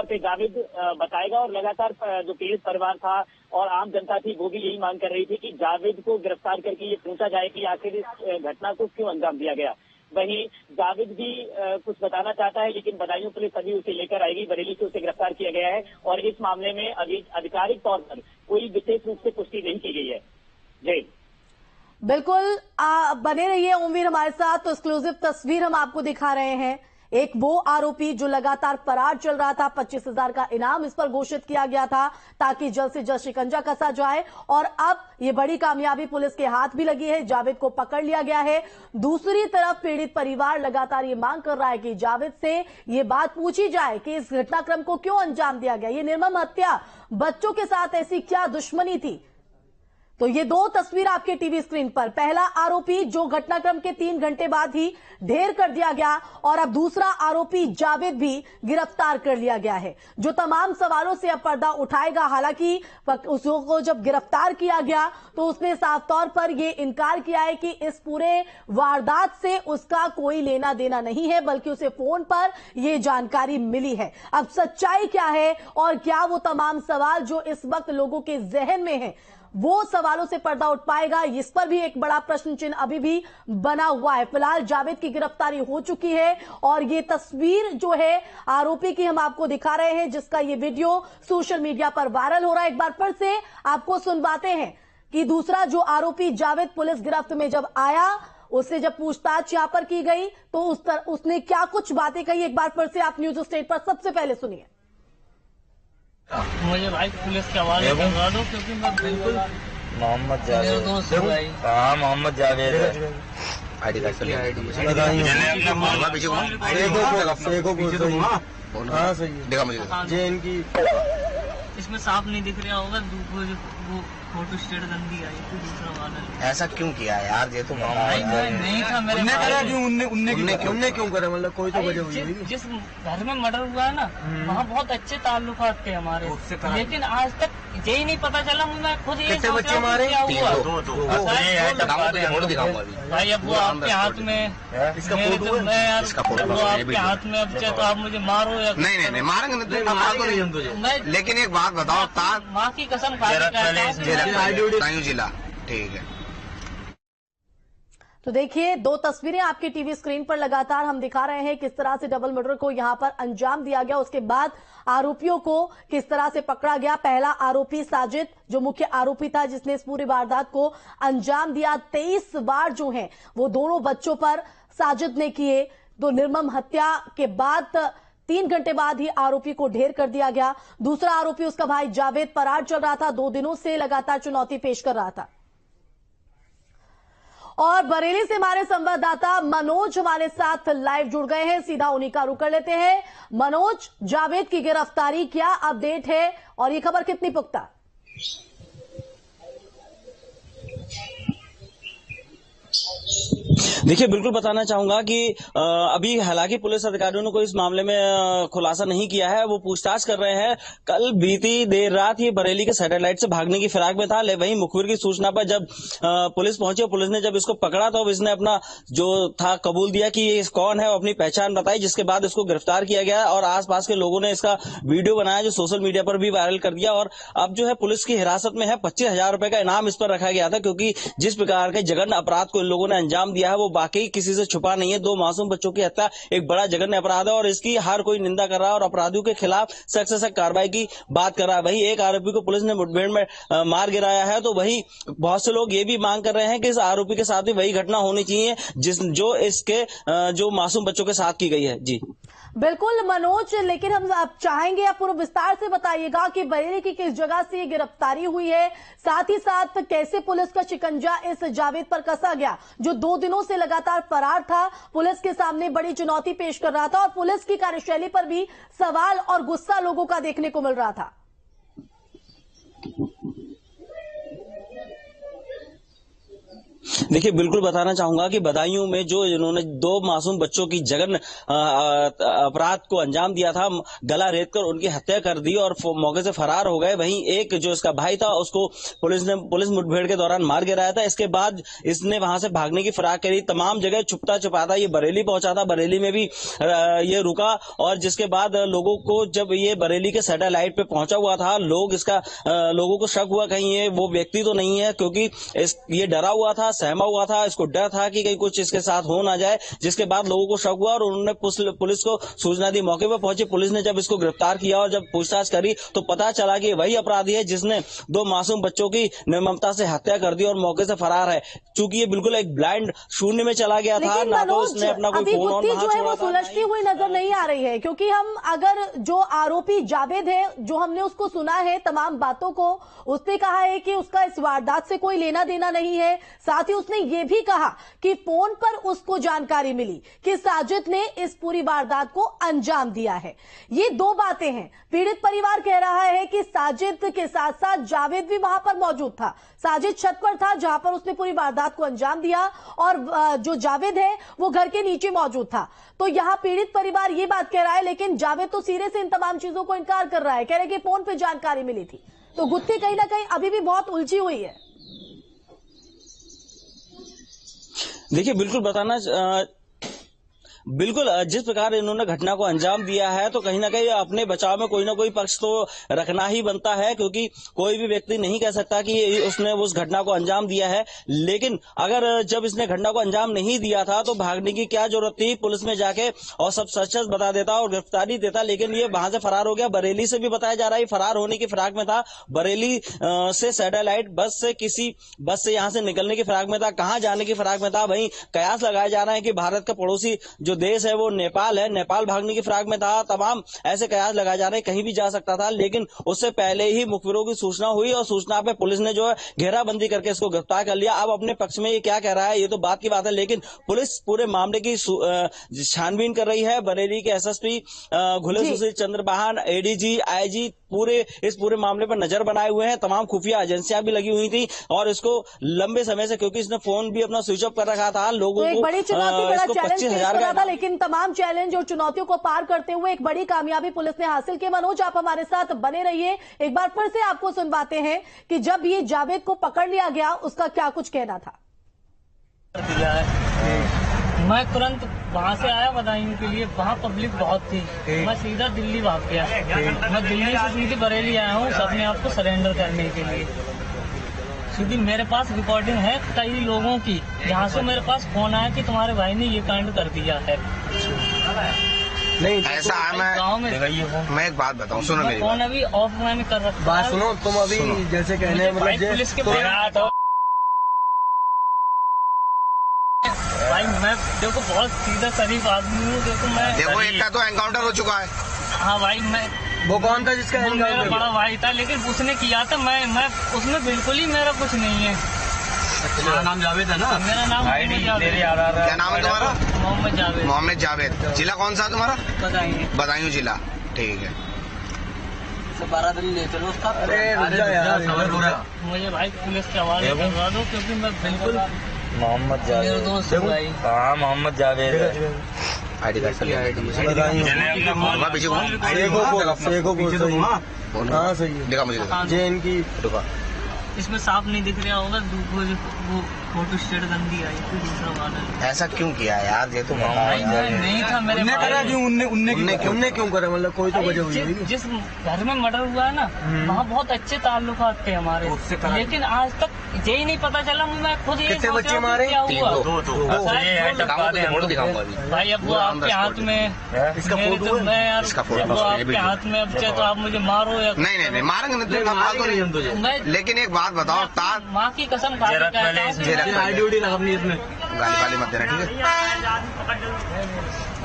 तौर पे जावेद बताएगा। और लगातार जो पीड़ित परिवार था और आम जनता थी वो भी यही मांग कर रही थी कि जावेद को गिरफ्तार करके ये पूछा जाए कि आखिर इस घटना को क्यों अंजाम दिया गया। वहीं जावेद भी कुछ बताना चाहता है, लेकिन बदायूं पुलिस अभी उसे लेकर आएगी। बरेली से उसे गिरफ्तार किया गया है और इस मामले में अभी आधिकारिक तौर पर कोई विशेष रूप से पुष्टि नहीं की गई है। जय बिल्कुल बने रहिए ओमवीर हमारे साथ। तो एक्सक्लूसिव तस्वीर हम आपको दिखा रहे हैं। एक वो आरोपी जो लगातार फरार चल रहा था, 25,000 का इनाम इस पर घोषित किया गया था ताकि जल्द से जल्द शिकंजा कसा जाए, और अब ये बड़ी कामयाबी पुलिस के हाथ भी लगी है, जावेद को पकड़ लिया गया है। दूसरी तरफ पीड़ित परिवार लगातार ये मांग कर रहा है कि जावेद से ये बात पूछी जाए कि इस घटनाक्रम को क्यों अंजाम दिया गया, ये निर्मम हत्या, बच्चों के साथ ऐसी क्या दुश्मनी थी। तो ये दो तस्वीर आपके टीवी स्क्रीन पर, पहला आरोपी जो घटनाक्रम के 3 घंटे बाद ही ढेर कर दिया गया, और अब दूसरा आरोपी जावेद भी गिरफ्तार कर लिया गया है, जो तमाम सवालों से अब पर्दा उठाएगा। हालांकि उसको जब गिरफ्तार किया गया तो उसने साफ तौर पर यह इनकार किया है कि इस पूरे वारदात से उसका कोई लेना देना नहीं है, बल्कि उसे फोन पर यह जानकारी मिली है। अब सच्चाई क्या है और क्या वो तमाम सवाल जो इस वक्त लोगों के जहन में है वो सवालों से पर्दा उठ पाएगा, इस पर भी एक बड़ा प्रश्न चिन्ह अभी भी बना हुआ है। फिलहाल जावेद की गिरफ्तारी हो चुकी है और ये तस्वीर जो है आरोपी की हम आपको दिखा रहे हैं, जिसका ये वीडियो सोशल मीडिया पर वायरल हो रहा है। एक बार फिर से आपको सुनवाते हैं कि दूसरा जो आरोपी जावेद पुलिस गिरफ्त में जब आया, उससे जब पूछताछ यहां पर की गई तो उसने क्या कुछ बातें कही। एक बार फिर से आप न्यूज स्टेट पर सबसे पहले सुनिए। मुझे भाई पुलिस के हवाले करवा दो, क्योंकि मैं बिल्कुल मोहम्मद जावेद दोस्त भाई। हाँ मोहम्मद जावेद आईडी कार्ड से हाँ सही है, देखा मुझे इनकी इसमें साफ नहीं दिख रहा होगा, वो फोटो स्टेट गंदी आई थी दूसरा वाला। ऐसा क्यों किया यार, ये तो नहीं था मेरे उनने क्यों करा, मतलब कोई तो वजह हुई। जिस घर में मर्डर हुआ है ना, वहाँ बहुत अच्छे ताल्लुकात थे हमारे, लेकिन आज तक यही नहीं पता चला। मैं खुद ये बच्चे मारे भाई, अब वो आपके हाथ में, वो आपके हाथ में, अब चाहे तो आप मुझे मारो या नहीं मारेंगे, लेकिन एक बात बताओ, माँ की कसम खा जिला ठीक है। तो देखिए दो तस्वीरें आपके टीवी स्क्रीन पर लगातार हम दिखा रहे हैं किस तरह से डबल मर्डर को यहां पर अंजाम दिया गया, उसके बाद आरोपियों को किस तरह से पकड़ा गया। पहला आरोपी साजिद जो मुख्य आरोपी था, जिसने इस पूरी वारदात को अंजाम दिया, 23 वार जो हैं वो दोनों बच्चों पर साजिद ने किए। तो निर्मम हत्या के बाद 3 घंटे बाद ही आरोपी को ढेर कर दिया गया। दूसरा आरोपी उसका भाई जावेद फरार चल रहा था, 2 दिनों से लगातार चुनौती पेश कर रहा था। और बरेली से हमारे संवाददाता मनोज हमारे साथ लाइव जुड़ गए हैं, सीधा उन्हीं का रुख कर लेते हैं। मनोज, जावेद की गिरफ्तारी क्या अपडेट है और ये खबर कितनी पुख्ता? देखिए बिल्कुल बताना चाहूंगा कि अभी हालांकि पुलिस अधिकारियों ने कोई इस मामले में खुलासा नहीं किया है, वो पूछताछ कर रहे हैं। कल बीती देर रात ये बरेली के सैटेलाइट से भागने की फिराक में था, वहीं मुखबिर की सूचना पर जब पुलिस पहुंची, पुलिस ने जब इसको पकड़ा तो इसने अपना जो था कबूल दिया कि ये कौन है, अपनी पहचान बताई, जिसके बाद इसको गिरफ्तार किया गया और आसपास के लोगों ने इसका वीडियो बनाया जो सोशल मीडिया पर भी वायरल कर दिया। और अब जो है पुलिस की हिरासत में है, 25,000 रुपए का इनाम इस पर रखा गया था, क्योंकि जिस प्रकार के जघन्य अपराध को इन लोगों ने अंजाम दिया है वो वाकई किसी से छुपा नहीं है। 2 मासूम बच्चों की हत्या एक बड़ा जघन्य अपराध है और इसकी हर कोई निंदा कर रहा है और अपराधियों के खिलाफ सख्त से सख्त कार्रवाई की बात कर रहा है। वहीं एक आरोपी को पुलिस ने मुठभेड़ में मार गिराया है, तो वही बहुत से लोग ये भी मांग कर रहे हैं कि इस आरोपी के साथ भी वही घटना होनी चाहिए जो इसके जो मासूम बच्चों के साथ की गई है। जी बिल्कुल मनोज, लेकिन हम आप चाहेंगे आप पूरा विस्तार से बताइएगा कि बरेली की किस जगह से ये गिरफ्तारी हुई है, साथ ही साथ कैसे पुलिस का शिकंजा इस जावेद पर कसा गया जो 2 दिनों से लगातार फरार था, पुलिस के सामने बड़ी चुनौती पेश कर रहा था और पुलिस की कार्यशैली पर भी सवाल और गुस्सा लोगों का देखने को मिल रहा था। देखिए, बिल्कुल बताना चाहूंगा कि बदायूं में जो इन्होंने 2 मासूम बच्चों की जघन्य अपराध को अंजाम दिया था, गला रेतकर उनकी हत्या कर दी और मौके से फरार हो गए। वहीं एक जो इसका भाई था उसको पुलिस मुठभेड़ के दौरान मार गिराया था। इसके बाद इसने वहां से भागने की फिराक करी, तमाम जगह छुपता छुपाता ये बरेली पहुंचा था। बरेली में भी ये रुका और जिसके बाद लोगों को जब ये बरेली के सैटेलाइट पे पहुंचा हुआ था, लोगों को शक हुआ कहीं ये वो व्यक्ति तो नहीं है, क्योंकि ये डरा हुआ था, सहमा हुआ था, इसको डर था कि कहीं कुछ इसके साथ हो ना जाए। जिसके बाद लोगों को शक हुआ और उन्होंने पुलिस को सूचना दी। मौके पर पहुंची पुलिस ने जब इसको गिरफ्तार किया और जब पूछताछ करी तो पता चला कि वही अपराधी है जिसने 2 मासूम बच्चों की निर्ममता से हत्या कर दी और मौके से फरार है। चूंकि ये बिल्कुल एक ब्लाइंड शून्य में चला गया था, ना तो इसने अपना कोई फोन ऑन वहां छोड़ा था। सुलझती हुई नजर नहीं आ रही है, क्योंकि हम अगर जो आरोपी जावेद है, जो हमने उसको सुना है तमाम बातों को, उसने कहा है कि उसका इस वारदात से कोई लेना देना नहीं है। साथ ही उसने ये भी कहा कि फोन पर उसको जानकारी मिली कि साजिद ने इस पूरी वारदात को अंजाम दिया है। ये 2 बातें हैं। पीड़ित परिवार कह रहा है कि साजिद के साथ साथ जावेद भी वहां पर मौजूद था। साजिद छत पर था जहां पर उसने पूरी वारदात को अंजाम दिया और जो जावेद है वो घर के नीचे मौजूद था। तो यहां पीड़ित परिवार ये बात कह रहा है, लेकिन जावेद तो सिरे से इन तमाम चीजों को इनकार कर रहा है। कह रहे कि फोन पर जानकारी मिली थी। तो गुत्थी कहीं ना कहीं अभी भी बहुत उलझी हुई है। देखिए, बिल्कुल जिस प्रकार इन्होंने घटना को अंजाम दिया है, तो कहीं ना कहीं अपने बचाव में कोई ना कोई पक्ष तो रखना ही बनता है, क्योंकि कोई भी व्यक्ति नहीं कह सकता कि उसने उस घटना को अंजाम दिया है। लेकिन अगर जब इसने घटना को अंजाम नहीं दिया था तो भागने की क्या जरूरत थी? पुलिस में जाके और सब सच बता देता और गिरफ्तारी देता। लेकिन ये वहां से फरार हो गया। बरेली से भी बताया जा रहा है फरार होने की फिराक में था। बरेली से सैटेलाइट बस से किसी बस से यहां से निकलने की फिराक में था, कहां जाने की फिराक में था। वहीं कयास लगाया जा रहा है कि भारत का पड़ोसी जो देश है वो नेपाल है, नेपाल भागने की फिराक में था। तमाम ऐसे कयास लगाए जा रहे हैं, कहीं भी जा सकता था। लेकिन उससे पहले ही मुखबिरों की सूचना हुई और सूचना पे पुलिस ने जो है घेराबंदी करके इसको गिरफ्तार कर लिया। अब अपने पक्ष में ये क्या कह रहा है ये तो बात की बात है, लेकिन पुलिस पूरे मामले की छानबीन कर रही है। बरेली के एसएसपी घुले सुशील चंद्रबाहन, एडीजी, आईजी इस पूरे मामले पर नजर बनाए हुए हैं। तमाम खुफिया एजेंसियां भी लगी हुई थी और इसको लंबे समय से, क्योंकि इसने फोन भी अपना स्विच ऑफ कर रखा था, लोगों को बड़ी चुनौती, बड़ा चैलेंज पेश कर रहा था। लेकिन तमाम चैलेंज और चुनौतियों को पार करते हुए एक बड़ी कामयाबी पुलिस ने हासिल की। मनोज, आप हमारे साथ बने रहिए। एक बार फिर से आपको सुनवाते हैं कि जब ये जावेद को पकड़ लिया गया उसका क्या कुछ कहना था। मैं तुरंत वहाँ से आया बदायूं के लिए, वहाँ पब्लिक बहुत थी। मैं सीधा दिल्ली भाग गया। मैं दिल्ली से सीधी बरेली आया हूँ अपने आप को सरेंडर करने के लिए। सीधी मेरे पास रिकॉर्डिंग है कई लोगों की, जहाँ से मेरे पास फोन आया कि तुम्हारे भाई ने ये कांड कर दिया है। नहीं ऐसा है, मैं एक बात बताऊँ, सुनो मेरी फोन अभी ऑफ मैंने कर रखा। बात सुनो, तुम अभी जैसे कहने मतलब पुलिस के भाई मैं देखो बहुत सीधा शरीफ आदमी हूँ। देखो एक का तो एनकाउंटर हो चुका है। हाँ भाई, मैं वो कौन था जिसका एनकाउंटर? मेरा बड़ा भाई था, लेकिन उसने किया था। मैं उसमें बिल्कुल ही मेरा कुछ नहीं है। तुम्हारा नाम जावेद है ना? मेरा नाम क्या नाम है तुम्हारा? मोहम्मद जावेद। मोहम्मद जावेद। जिला कौन सा तुम्हारा? बदायूं जिला। ठीक है, 12 दिन ले चलो उसका। मुझे भाई पुलिस के हवाले करवा दो, क्योंकि मैं बिल्कुल मोहम्मद जावेद दोस्त भाई। हाँ, मोहम्मद जावेद आईडी कार्ड से देखा मुझे जे इनकी इसमें साफ नहीं दिख रहा होगा, वो फोटो स्टेट गंदी आई थी दूसरा वाला। ऐसा क्यों किया यार? ये तो नहीं था मेरे उनने क्यों करा? मतलब कोई तो वजह हुई। जिस घर में मर्डर हुआ है ना, वहाँ बहुत अच्छे ताल्लुकात थे हमारे, लेकिन आज तक यही नहीं पता चला। मैं खुद कितने बच्चे मारे? क्या हुआ फोटो दिखाऊंगा भाई। अब वो आपके हाथ में, इसका फोटो है, मैं यार इसका फोटो आपके हाथ में। अब चाहे तो आप मुझे मारो या नहीं मारेंगे नहीं। लेकिन एक बात बताओ, माँ की कसम खा गाली वाली मत देना, ठीक है?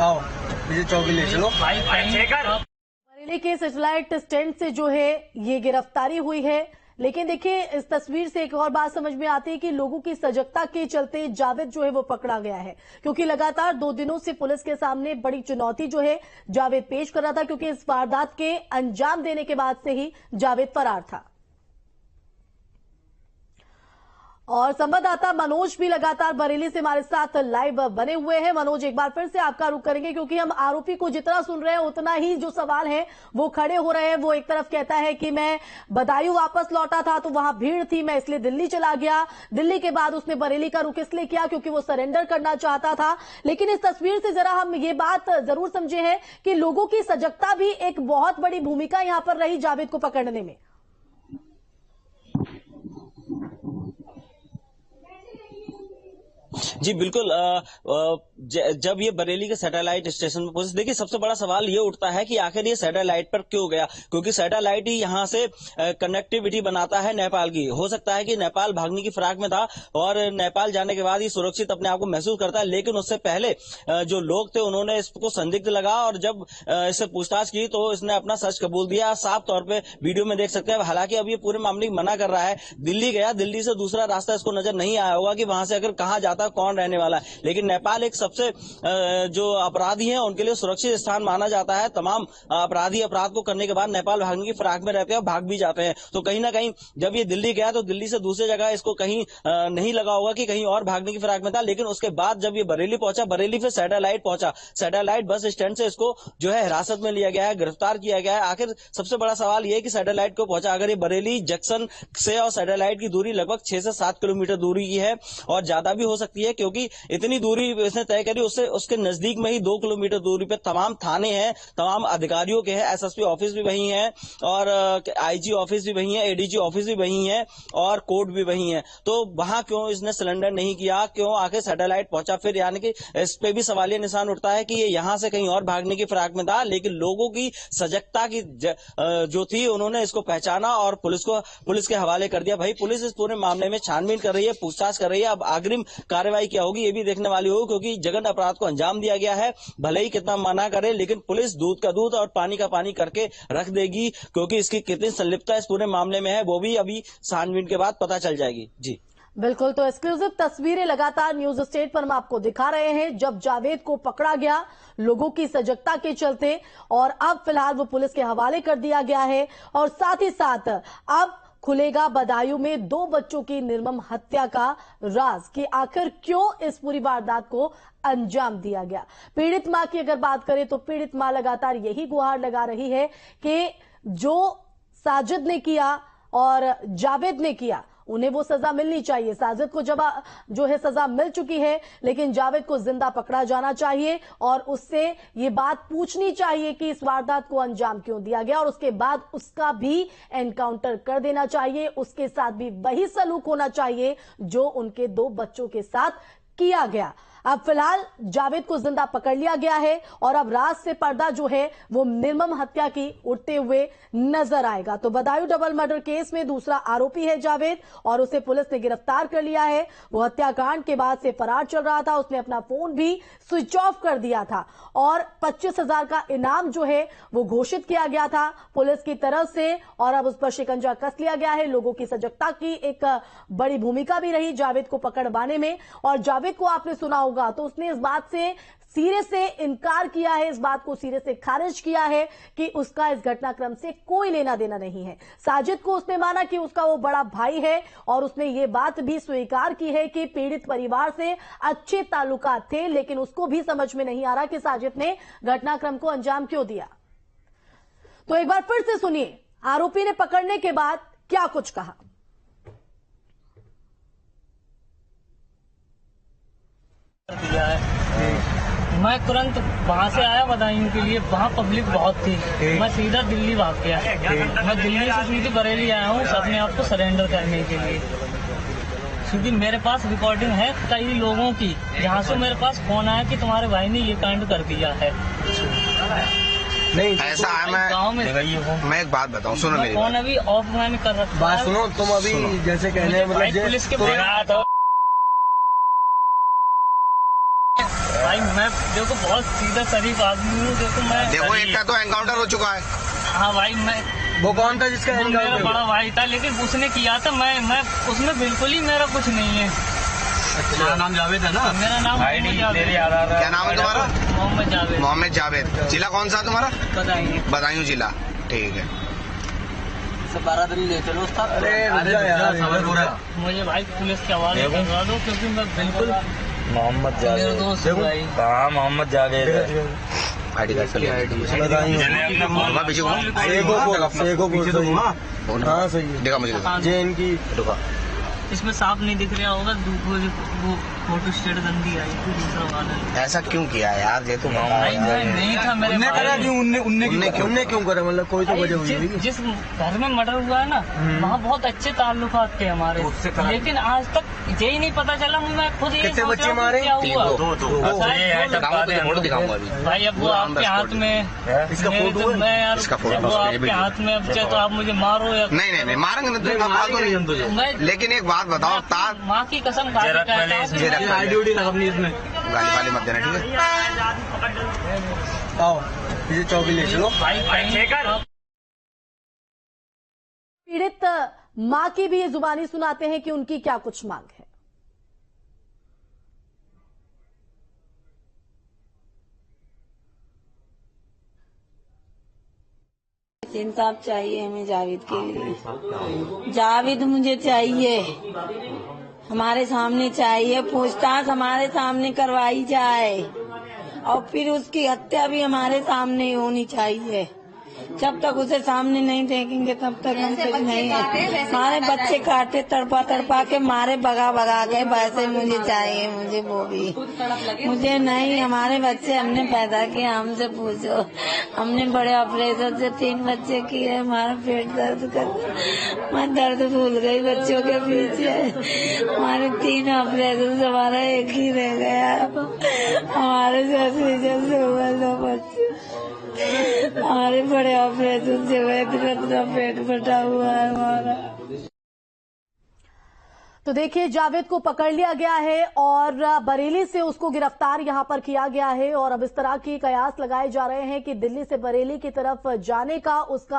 आओ मुझे चौकी ले चलो। बरेली के सैटेलाइट स्टैंड से जो है ये गिरफ्तारी हुई है। लेकिन देखिए, इस तस्वीर से एक और बात समझ में आती है कि लोगों की सजगता के चलते जावेद जो है वो पकड़ा गया है, क्योंकि लगातार 2 दिनों से पुलिस के सामने बड़ी चुनौती जो है जावेद पेश कर रहा था, क्योंकि इस वारदात के अंजाम देने के बाद से ही जावेद फरार था। और संवाददाता मनोज भी लगातार बरेली से हमारे साथ लाइव बने हुए हैं। मनोज, एक बार फिर से आपका रुख करेंगे क्योंकि हम आरोपी को जितना सुन रहे हैं उतना ही जो सवाल है वो खड़े हो रहे हैं। वो एक तरफ कहता है कि मैं बदायूं वापस लौटा था तो वहां भीड़ थी, मैं इसलिए दिल्ली चला गया। दिल्ली के बाद उसने बरेली का रुख इसलिए किया क्योंकि वो सरेंडर करना चाहता था। लेकिन इस तस्वीर से जरा हम ये बात जरूर समझे हैं कि लोगों की सजगता भी एक बहुत बड़ी भूमिका यहां पर रही जावेद को पकड़ने में। जी बिल्कुल। जब ये बरेली के सैटेलाइट स्टेशन पर पहुंचे, देखिए सबसे बड़ा सवाल ये उठता है कि आखिर ये सैटेलाइट पर क्यों गया, क्योंकि सैटेलाइट ही यहाँ से कनेक्टिविटी बनाता है नेपाल की। हो सकता है कि नेपाल भागने की फिराक में था और नेपाल जाने के बाद ही सुरक्षित अपने आप को महसूस करता है, लेकिन उससे पहले जो लोग थे उन्होंने इसको संदिग्ध लगा और जब इससे पूछताछ की तो इसने अपना सच कबूल दिया। साफ तौर पर वीडियो में देख सकते हैं। हालांकि अब ये पूरे मामले में मना कर रहा है। दिल्ली गया, दिल्ली से दूसरा रास्ता इसको नजर नहीं आया होगा कि वहां से अगर कहाँ जाता कौन रहने वाला है, लेकिन नेपाल एक सबसे जो अपराधी हैं उनके लिए सुरक्षित स्थान माना जाता है। तमाम अपराधी अपराध को करने के बाद नेपाल भागने की फिराक में रहते हैं, भाग भी जाते हैं। तो कहीं ना कहीं जब ये दिल्ली गया तो दिल्ली से दूसरी जगह इसको कहीं नहीं लगा होगा कि कहीं और भागने की फिराक में था। लेकिन उसके बाद जब ये बरेली पहुंचा, बरेली फिर सैटेलाइट पहुंचा, सैटेलाइट बस स्टैंड से इसको जो है हिरासत में लिया गया है, गिरफ्तार किया गया है। आखिर सबसे बड़ा सवाल यह कि सैटेलाइट को पहुंचा, अगर ये बरेली जंक्शन से और सैटेलाइट की दूरी लगभग 6 से 7 किलोमीटर दूरी की है और ज्यादा भी हो सकती है, क्योंकि इतनी दूरी इसने तय करी। उससे उसके नजदीक में ही 2 किलोमीटर दूरी पे तमाम थाने हैं, तमाम अधिकारियों के हैं, एसएसपी ऑफिस भी वही है और आईजी ऑफिस भी वही है, एडीजी ऑफिस भी वही है और कोर्ट भी वही है। तो वहां क्यों इसने सिलेंडर नहीं किया, क्यों आके सैटेलाइट पहुंचा फिर? यानी कि इस पे भी सवालिया निशान उठता है कि ये यहां से कहीं और भागने की फिराक में था, लेकिन लोगों की सजगता की जो थी उन्होंने इसको पहचाना और पुलिस के हवाले कर दिया। भाई पुलिस इस पूरे मामले में छानबीन कर रही है, पूछताछ कर रही है। अब अग्रिम कार्रवाई क्या होगी ये भी देखने वाली होगी, क्योंकि जघन्य अपराध को अंजाम दिया गया है। भले ही कितना मना करे, लेकिन पुलिस दूध का दूध और पानी का पानी करके रख देगी, क्योंकि इसकी कितनी संलिप्तता इस पूरे मामले में है वो भी अभी छानबीन के बाद पता चल जाएगी। जी बिल्कुल। तो एक्सक्लूसिव तस्वीरें लगातार न्यूज स्टेट पर हम आपको दिखा रहे हैं जब जावेद को पकड़ा गया लोगों की सजगता के चलते, और अब फिलहाल वो पुलिस के हवाले कर दिया गया है। और साथ ही साथ अब खुलेगा बदायूं में 2 बच्चों की निर्मम हत्या का राज कि आखिर क्यों इस पूरी वारदात को अंजाम दिया गया। पीड़ित मां की अगर बात करें तो पीड़ित मां लगातार यही गुहार लगा रही है कि जो साजिद ने किया और जावेद ने किया उन्हें वो सजा मिलनी चाहिए। साजिद को जो है सजा मिल चुकी है, लेकिन जावेद को जिंदा पकड़ा जाना चाहिए और उससे ये बात पूछनी चाहिए कि इस वारदात को अंजाम क्यों दिया गया, और उसके बाद उसका भी एनकाउंटर कर देना चाहिए। उसके साथ भी वही सलूक होना चाहिए जो उनके 2 बच्चों के साथ किया गया। अब फिलहाल जावेद को जिंदा पकड़ लिया गया है और अब राज से पर्दा जो है वो निर्मम हत्या की उठते हुए नजर आएगा। तो बदायूं डबल मर्डर केस में दूसरा आरोपी है जावेद और उसे पुलिस ने गिरफ्तार कर लिया है। वो हत्याकांड के बाद से फरार चल रहा था। उसने अपना फोन भी स्विच ऑफ कर दिया था और 25,000 का इनाम जो है वो घोषित किया गया था पुलिस की तरफ से, और अब उस पर शिकंजा कस लिया गया है। लोगों की सजगता की एक बड़ी भूमिका भी रही जावेद को पकड़वाने में, और जावेद को आपने सुना होगा तो उसने इस बात से सिरे से इनकार किया है, इस बात को सिरे से खारिज किया है कि उसका इस घटनाक्रम से कोई लेना देना नहीं है। साजिद को उसने माना कि उसका वो बड़ा भाई है और उसने ये बात भी स्वीकार की है कि पीड़ित परिवार से अच्छे ताल्लुकात थे, लेकिन उसको भी समझ में नहीं आ रहा कि साजिद ने घटनाक्रम को अंजाम क्यों दिया। तो एक बार फिर से सुनिए आरोपी ने पकड़ने के बाद क्या कुछ कहा। दिया है। मैं तुरंत वहां से आया बदायूं के लिए, वहाँ पब्लिक बहुत थी। मैं सीधा दिल्ली भाग गया। मैं दिल्ली से सीधे बरेली आया हूँ अपने आप को सरेंडर करने के लिए, क्योंकि मेरे पास रिकॉर्डिंग है कई लोगों की जहाँ से मेरे पास फोन आया कि तुम्हारे भाई ने ये कांड कर दिया है। नहीं ऐसा है, मैं एक बात बताऊँ, सुनो मेरी फोन अभी ऑफ मैंने कर रखा। बात सुनो, तुम अभी जैसे कहने मतलब पुलिस के भाई मैं देखो बहुत सीधा शरीफ आदमी हूँ। देखो एक का तो एनकाउंटर हो चुका है। हाँ भाई, मैं वो कौन था जिसका एनकाउंटर? मेरा बड़ा भाई था, लेकिन उसने किया था। मैं उसमें बिल्कुल ही मेरा कुछ नहीं है। मेरा नाम जावेद है ना? मेरा नाम क्या नाम है तुम्हारा? मोहम्मद जावेद। मोहम्मद जावेद। जिला कौन सा तुम्हारा? बदायूं। बदायूं जिला, ठीक है। 12 दिन ले चलो उसका। मुझे भाई पुलिस के हवाले करवा दो, क्योंकि मैं बिल्कुल मोहम्मद जावेद दोस्त भाई। हाँ मोहम्मद जावेद आईडी कार्ड से हाँ सही है। देखा मुझे जे इनकी इसमें साफ नहीं दिख रहा होगा, वो फोटो स्टेट गंदी आई थी दूसरा वाला। ऐसा क्यों किया यार? ये तो नहीं था मेरे उनने क्यों करा? मतलब कोई तो वजह हुई होगी। जिस घर में मर्डर हुआ है ना, वहाँ बहुत अच्छे ताल्लुकात थे हमारे, लेकिन आज तक यही नहीं पता चला। मैं खुद ये कितने बच्चे मारे? क्या हुआ? फोटो दिखाऊंगा अभी भाई अब वो आपके हाथ में, इसका फोटो है? मैं यार इसका फोटो वो आपके हाथ में, अब चाहे तो आप मुझे मारो या नहीं मारेंगे नहीं, लेकिन एक बात बताओ, तार माँ की कसम खा के कहता हूँ, आईडी उडी लगा अपनी इसमें, गाली वाली मत देना, ठीक है? आओ ये चौकी ले चलो। भाई कहीं पीड़ित मां की भी ये जुबानी सुनाते हैं कि उनकी क्या कुछ मांग है। इंसाफ चाहिए हमें जावेद के लिए। जावेद मुझे चाहिए, हमारे सामने चाहिए, पूछताछ हमारे सामने करवाई जाए और फिर उसकी हत्या भी हमारे सामने होनी चाहिए। जब तक उसे सामने नहीं देखेंगे तब तक हम कुछ नहीं है। हमारे बच्चे काटे तड़पा तड़पा के मारे भगा भगा के, वैसे मुझे चाहिए, मुझे वो भी मुझे नहीं। हमारे बच्चे हमने पैदा किए, हमसे पूछो। हमने बड़े ऑपरेशन से 3 बच्चे किए, हमारा पेट दर्द कर, मैं दर्द भूल गई बच्चों के पीछे। हमारे 3 ऑपरेशन से हमारा एक ही रह गया। हमारे ऑपरेशन से हुआ 2 बच्चे, हमारे बड़े ऑपरेशन से हुए, इतना पेट फटा हुआ है हमारा। तो देखिए, जावेद को पकड़ लिया गया है और बरेली से उसको गिरफ्तार यहां पर किया गया है और अब इस तरह की कयास लगाए जा रहे हैं कि दिल्ली से बरेली की तरफ जाने का उसका